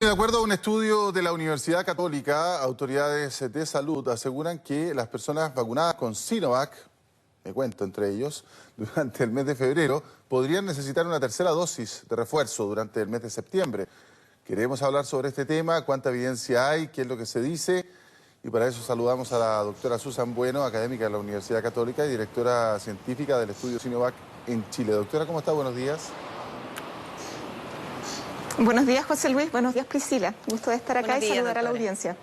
De acuerdo a un estudio de la Universidad Católica, autoridades de salud aseguran que las personas vacunadas con Sinovac, me cuento entre ellos, durante el mes de febrero, podrían necesitar una tercera dosis de refuerzo durante el mes de septiembre. Queremos hablar sobre este tema, cuánta evidencia hay, qué es lo que se dice, y para eso saludamos a la doctora Susan Bueno, académica de la Universidad Católica y directora científica del estudio Sinovac en Chile. Doctora, ¿cómo está? Buenos días. Buenos días, José Luis. Buenos días, Priscila. Gusto de estar acá y saludar a la audiencia.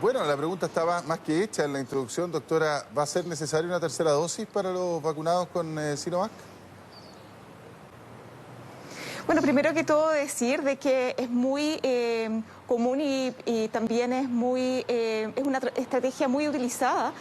Bueno, la pregunta estaba más que hecha en la introducción, doctora. ¿Va a ser necesaria una tercera dosis para los vacunados con Sinovac? Bueno, primero que todo decir de que es muy común y también es una estrategia muy utilizada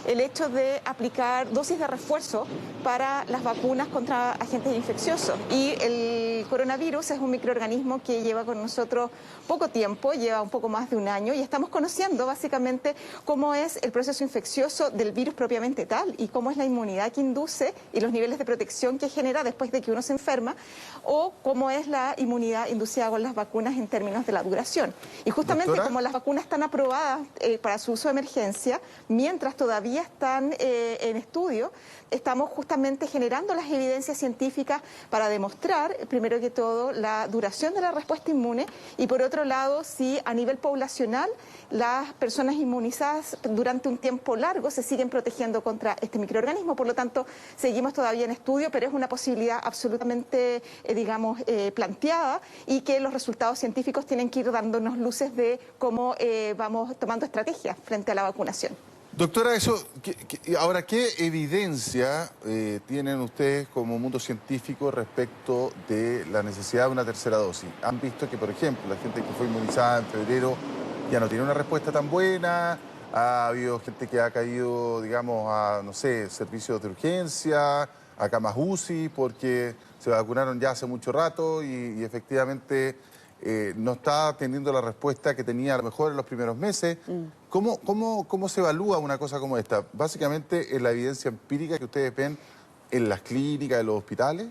el hecho de aplicar dosis de refuerzo para las vacunas contra agentes infecciosos. Y el coronavirus es un microorganismo que lleva con nosotros poco tiempo, lleva un poco más de un año, y estamos conociendo básicamente cómo es el proceso infeccioso del virus propiamente tal y cómo es la inmunidad que induce y los niveles de protección que genera después de que uno se enferma, o cómo es la inmunidad inducida con las vacunas en términos de la duración. Y justamente, ¿doctora?, como las vacunas están aprobadas para su uso de emergencia, mientras todavía están en estudio, estamos justamente generando las evidencias científicas para demostrar, primero que todo, la duración de la respuesta inmune y, por otro lado, si a nivel poblacional las personas inmunizadas durante un tiempo largo se siguen protegiendo contra este microorganismo. Por lo tanto, seguimos todavía en estudio, pero es una posibilidad absolutamente, planteada, y que los resultados científicos tienen que ir dándonos luces de cómo vamos tomando estrategias frente a la vacunación. Doctora, ahora, ¿qué evidencia tienen ustedes como mundo científico respecto de la necesidad de una tercera dosis? ¿Han visto que, por ejemplo, la gente que fue inmunizada en febrero ya no tiene una respuesta tan buena? ¿Ha habido gente que ha caído, digamos, a, no sé, servicios de urgencia, a camas UCI, porque se vacunaron ya hace mucho rato y efectivamente no está teniendo la respuesta que tenía a lo mejor en los primeros meses? ¿Cómo se evalúa una cosa como esta? Básicamente, ¿es la evidencia empírica que ustedes ven en las clínicas, en los hospitales?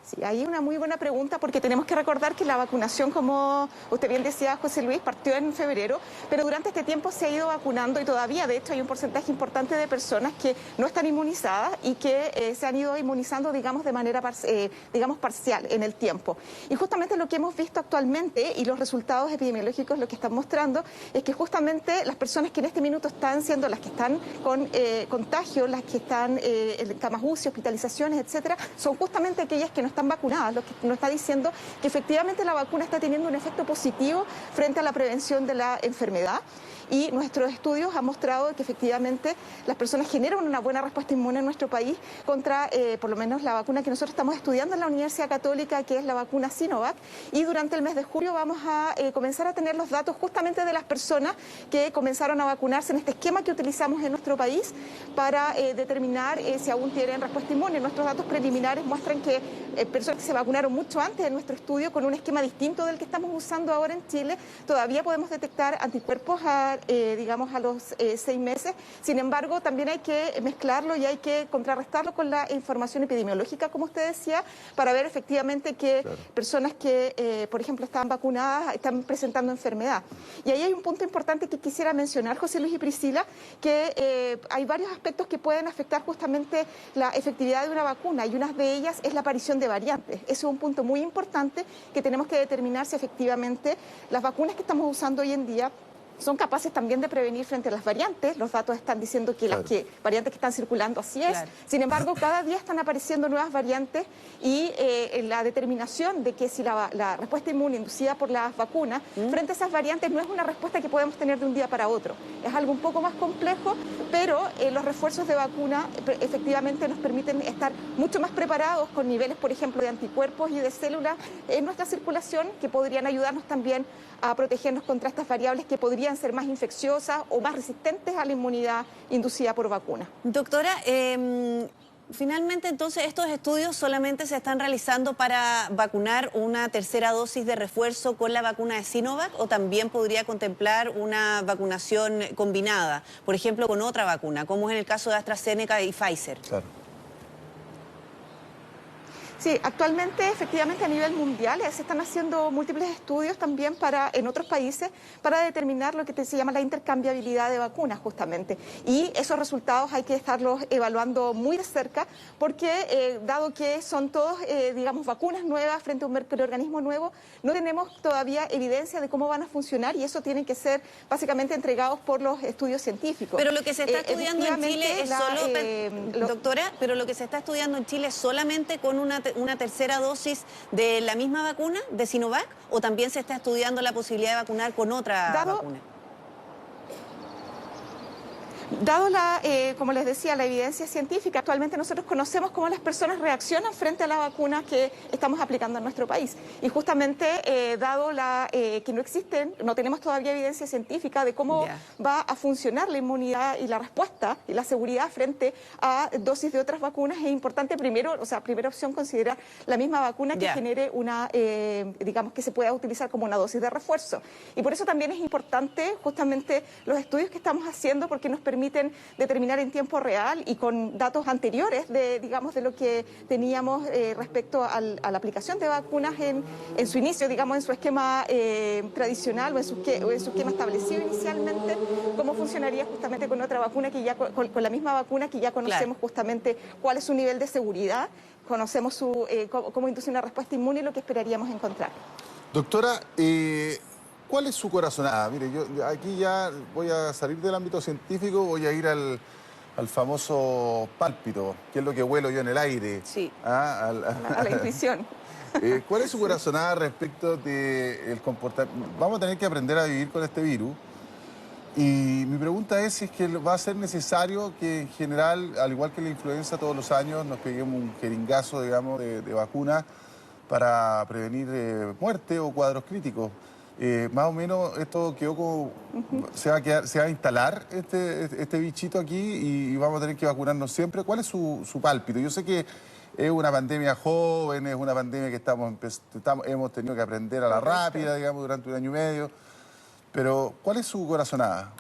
Sí, ahí una muy buena pregunta, porque tenemos que recordar que la vacunación, como usted bien decía, José Luis, partió en febrero, pero durante este tiempo se ha ido vacunando y todavía, de hecho, hay un porcentaje importante de personas que no están inmunizadas y que se han ido inmunizando, digamos, de manera parcial en el tiempo. Y justamente lo que hemos visto actualmente y los resultados epidemiológicos lo que están mostrando es que justamente las personas que en este minuto están siendo las que están con contagio, las que están en camas UCI, hospitalizaciones, etcétera, son justamente aquellas que no están vacunadas, lo que nos está diciendo que efectivamente la vacuna está teniendo un efecto positivo frente a la prevención de la enfermedad. Y nuestros estudios han mostrado que efectivamente las personas generan una buena respuesta inmune en nuestro país contra, por lo menos, la vacuna que nosotros estamos estudiando en la Universidad Católica, que es la vacuna Sinovac. Y durante el mes de julio vamos a comenzar a tener los datos justamente de las personas que comenzaron a vacunarse en este esquema que utilizamos en nuestro país para determinar si aún tienen respuesta inmune. Nuestros datos preliminares muestran que personas que se vacunaron mucho antes de nuestro estudio, con un esquema distinto del que estamos usando ahora en Chile, todavía podemos detectar anticuerpos digamos, a los 6 meses. Sin embargo, también hay que mezclarlo y hay que contrarrestarlo con la información epidemiológica, como usted decía, para ver efectivamente que personas que, por ejemplo, estaban vacunadas están presentando enfermedad. Y ahí hay un punto importante que quisiera mencionar, José Luis y Priscila, que hay varios aspectos que pueden afectar justamente la efectividad de una vacuna, y una de ellas es la aparición de variantes. Ese es un punto muy importante que tenemos que determinar si efectivamente las vacunas que estamos usando hoy en día son capaces también de prevenir frente a las variantes. Los datos están diciendo que las variantes que están circulando, así es. Sin embargo, cada día están apareciendo nuevas variantes, y la determinación de que si la respuesta inmune inducida por las vacunas frente a esas variantes no es una respuesta que podemos tener de un día para otro. Es algo un poco más complejo, pero los refuerzos de vacuna efectivamente nos permiten estar mucho más preparados con niveles, por ejemplo, de anticuerpos y de células en nuestra circulación, que podrían ayudarnos también a protegernos contra estas variables que podrían ser más infecciosas o más resistentes a la inmunidad inducida por vacuna. Doctora, finalmente entonces estos estudios solamente se están realizando para vacunar una tercera dosis de refuerzo con la vacuna de Sinovac, o también podría contemplar una vacunación combinada, por ejemplo, con otra vacuna, como es en el caso de AstraZeneca y Pfizer. Claro. Sí, actualmente efectivamente a nivel mundial se están haciendo múltiples estudios también en otros países para determinar lo que se llama la intercambiabilidad de vacunas justamente. Y esos resultados hay que estarlos evaluando muy de cerca porque dado que son todos, digamos, vacunas nuevas frente a un microorganismo nuevo, no tenemos todavía evidencia de cómo van a funcionar y eso tienen que ser básicamente entregados por los estudios científicos. Pero lo que se está estudiando en Chile es solo, doctora, pero lo que se está estudiando en Chile es solamente con una tercera dosis de la misma vacuna, de Sinovac, o también se está estudiando la posibilidad de vacunar con otra vacuna. Dado como les decía, la evidencia científica, actualmente nosotros conocemos cómo las personas reaccionan frente a las vacunas que estamos aplicando en nuestro país. Y justamente, dado que no tenemos todavía evidencia científica de cómo va a funcionar la inmunidad y la respuesta y la seguridad frente a dosis de otras vacunas, es importante primera opción, considerar la misma vacuna que genere digamos, que se pueda utilizar como una dosis de refuerzo. Y por eso también es importante justamente los estudios que estamos haciendo, porque nos permiten determinar en tiempo real y con datos anteriores de lo que teníamos respecto a la aplicación de vacunas en su inicio, digamos, en su esquema tradicional o en su esquema establecido inicialmente, cómo funcionaría justamente con otra vacuna con la misma vacuna que ya conocemos justamente cuál es su nivel de seguridad, conocemos cómo induce una respuesta inmune y lo que esperaríamos encontrar. Doctora, ¿cuál es su corazonada? Mire, yo aquí ya voy a salir del ámbito científico, voy a ir al famoso pálpito, que es lo que huelo yo en el aire. Sí, a la intuición. ¿Cuál es su corazonada respecto del comportamiento? Vamos a tener que aprender a vivir con este virus. Y mi pregunta es si es que va a ser necesario que en general, al igual que la influenza todos los años, nos peguemos un jeringazo, digamos, de vacuna para prevenir muerte o cuadros críticos. Más o menos esto quedó como... se va a instalar este bichito aquí y vamos a tener que vacunarnos siempre. ¿Cuál es su pálpito? Yo sé que es una pandemia joven, es una pandemia que hemos tenido que aprender a la rápida, digamos, durante un año y medio. Pero, ¿cuál es su corazonada?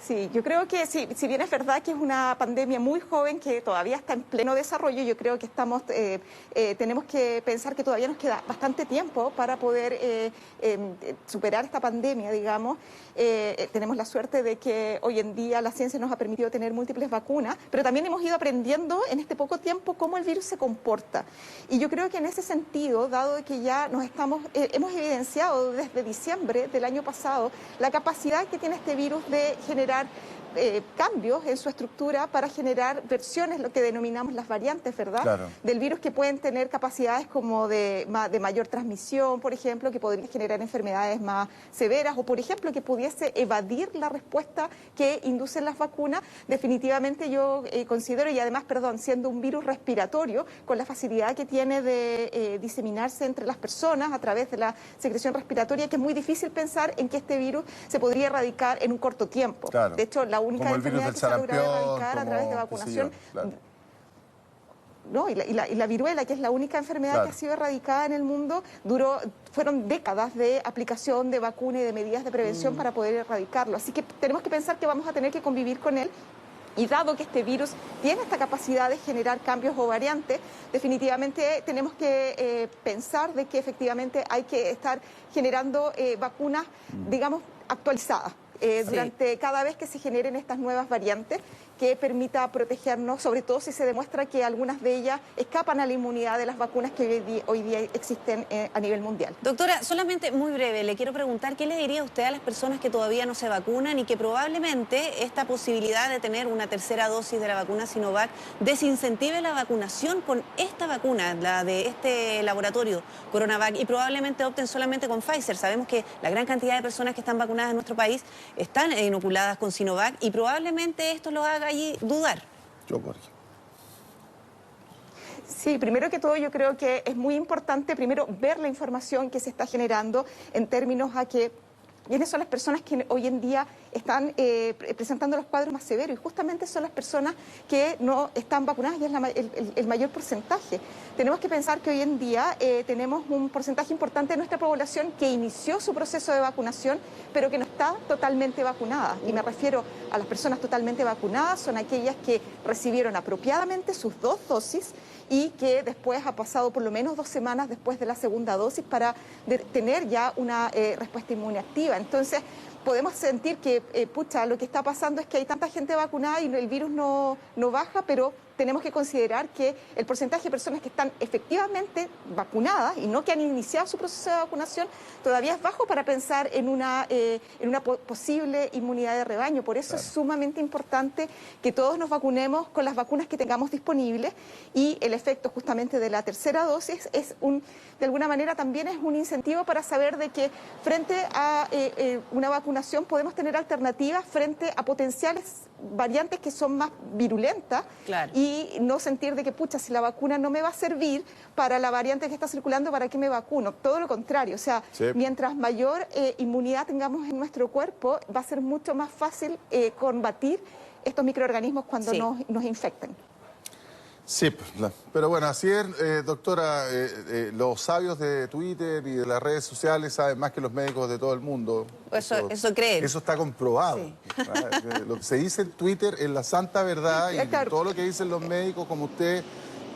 Sí, yo creo que si bien es verdad que es una pandemia muy joven que todavía está en pleno desarrollo, yo creo que tenemos que pensar que todavía nos queda bastante tiempo para poder superar esta pandemia, digamos. Tenemos la suerte de que hoy en día la ciencia nos ha permitido tener múltiples vacunas, pero también hemos ido aprendiendo en este poco tiempo cómo el virus se comporta. Y yo creo que en ese sentido, dado que ya hemos evidenciado desde diciembre del año pasado la capacidad que tiene este virus de generar cambios en su estructura para generar versiones, lo que denominamos las variantes, ¿verdad? Claro. Del virus, que pueden tener capacidades como de mayor transmisión, por ejemplo, que podrían generar enfermedades más severas o, por ejemplo, que pudiese evadir la respuesta que inducen las vacunas. Definitivamente yo considero, y además, siendo un virus respiratorio, con la facilidad que tiene de diseminarse entre las personas a través de la secreción respiratoria, que es muy difícil pensar en que este virus se podría erradicar en un corto tiempo. Claro. De hecho, la única enfermedad que se ha logrado erradicar a través de vacunación, ¿no? Y la viruela, que es la única enfermedad que ha sido erradicada en el mundo, fueron décadas de aplicación de vacuna y de medidas de prevención para poder erradicarlo. Así que tenemos que pensar que vamos a tener que convivir con él. Y dado que este virus tiene esta capacidad de generar cambios o variantes, definitivamente tenemos que pensar de que efectivamente hay que estar generando vacunas, digamos, actualizadas. Durante cada vez que se generen estas nuevas variantes, que permita protegernos, sobre todo si se demuestra que algunas de ellas escapan a la inmunidad de las vacunas que hoy día existen a nivel mundial. Doctora, solamente muy breve, le quiero preguntar, ¿qué le diría usted a las personas que todavía no se vacunan y que probablemente esta posibilidad de tener una tercera dosis de la vacuna Sinovac desincentive la vacunación con esta vacuna, la de este laboratorio Coronavac, y probablemente opten solamente con Pfizer? Sabemos que la gran cantidad de personas que están vacunadas en nuestro país están inoculadas con Sinovac y probablemente esto los haga allí dudar. Yo, por ejemplo. Sí, primero que todo yo creo que es muy importante primero ver la información que se está generando en términos a quiénes son las personas que hoy en día están presentando los cuadros más severos, y justamente son las personas que no están vacunadas, y es el mayor porcentaje. Tenemos que pensar que hoy en día tenemos un porcentaje importante de nuestra población que inició su proceso de vacunación, pero que no está totalmente vacunada. Y me refiero a las personas totalmente vacunadas, son aquellas que recibieron apropiadamente sus 2 dosis y que después ha pasado por lo menos 2 semanas después de la segunda dosis para tener ya una respuesta inmune activa. Entonces, podemos sentir que, lo que está pasando es que hay tanta gente vacunada y el virus no baja, pero tenemos que considerar que el porcentaje de personas que están efectivamente vacunadas y no que han iniciado su proceso de vacunación todavía es bajo para pensar en una posible inmunidad de rebaño. Por eso es sumamente importante que todos nos vacunemos con las vacunas que tengamos disponibles, y el efecto justamente de la tercera dosis es de alguna manera también es un incentivo para saber de que frente a una vacunación podemos tener alternativas frente a potenciales variantes que son más virulentas. Claro. Y no sentir de que, si la vacuna no me va a servir para la variante que está circulando, ¿para qué me vacuno? Todo lo contrario, o sea, mientras mayor inmunidad tengamos en nuestro cuerpo, va a ser mucho más fácil combatir estos microorganismos cuando nos infecten. Sí, pero bueno, así es, doctora, los sabios de Twitter y de las redes sociales saben más que los médicos de todo el mundo. Eso creen. Eso está comprobado. Sí. Lo que se dice en Twitter es la santa verdad, y todo lo que dicen los médicos como usted,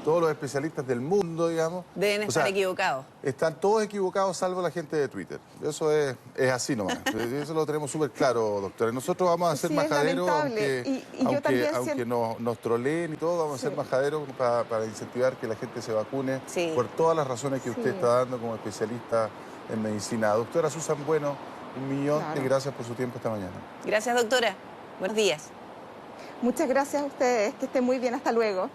todos los especialistas del mundo, digamos. Deben estar equivocados. Están todos equivocados salvo la gente de Twitter. Eso es así nomás. Eso lo tenemos súper claro, doctora. Nosotros vamos a ser majaderos, aunque nos troleen y todo, vamos a ser majaderos para incentivar que la gente se vacune por todas las razones que usted está dando como especialista en medicina. Doctora Susan Bueno, 1.000.000 de gracias por su tiempo esta mañana. Gracias, doctora. Buenos días. Muchas gracias a ustedes. Que estén muy bien. Hasta luego.